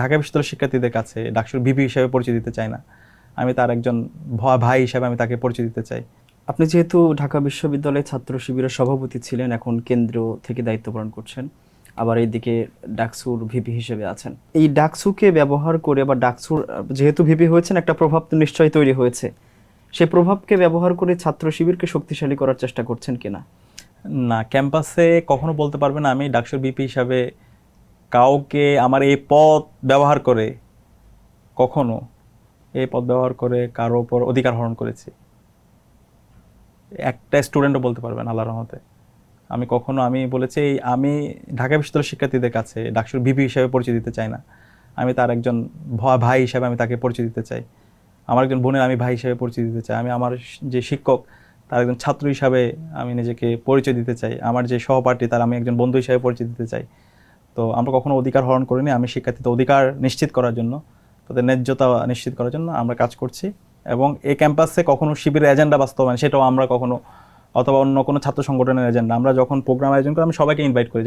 ঢাকা বিশ্ববিদ্যালয়ের শিক্ষার্থীদের কাছে ডাকসুর ভিপি হিসেবে পরিচয় দিতে চাই না। আমি তার একজন ভাই হিসেবে আমি তাকে পরিচয় দিতে চাই। আপনি যেহেতু ঢাকা বিশ্ববিদ্যালয়ে ছাত্র শিবিরের সভাপতি ছিলেন, এখন কেন্দ্র থেকে দায়িত্ব পালন করছেন, আবার এইদিকে ডাকসুর ভিপি হিসেবে আছেন। এই ডাকসুকে ব্যবহার করে বা ডাকসুর যেহেতু ভিপি হয়েছেন, একটা প্রভাব তো নিশ্চয়ই তৈরি হয়েছে। সেই প্রভাবকে ব্যবহার করে ছাত্র শিবিরকে শক্তিশালী করার চেষ্টা করছেন কিনা? না, ক্যাম্পাসে কখনো বলতে পারবে না আমি ডাকসুর ভিপি হিসাবে কাউকে আমার এই পদ ব্যবহার করে কখনো এই পদ ব্যবহার করে কারো ওপর অধিকার হরণ করেছি। একটা স্টুডেন্টও বলতে পারবেন আল্লাহর রহমতে। আমি বলেছি আমি ঢাকা বিশ্ববিদ্যালয়ের শিক্ষার্থীদের কাছে ডাকসুর ভিপি হিসেবে পরিচয় দিতে চাই না। আমি তার একজন ভাই হিসেবে আমি তাকে পরিচয় দিতে চাই। আমার একজন বোনের আমি ভাই হিসেবে পরিচয় দিতে চাই। আমি আমার যে শিক্ষক তার একজন ছাত্র হিসাবে আমি নিজেকে পরিচয় দিতে চাই। আমার যে সহপাঠী তার আমি একজন বন্ধু হিসেবে পরিচয় দিতে চাই। তো আমরা কখনো অধিকার হরণ করিনি। আমি শিক্ষার্থীদের অধিকার নিশ্চিত করার জন্য, তাদের ন্যায্যতা নিশ্চিত করার জন্য আমরা কাজ করছি। এবং এই ক্যাম্পাসে কখনো শিবিরের এজেন্ডা বাস্তবায়ন সেটাও আমরা কখনো, অথবা অন্য কোনো ছাত্র সংগঠনের এজেন্ডা, আমরা যখন প্রোগ্রাম আয়োজন করি আমি সবাইকে ইনভাইট করি।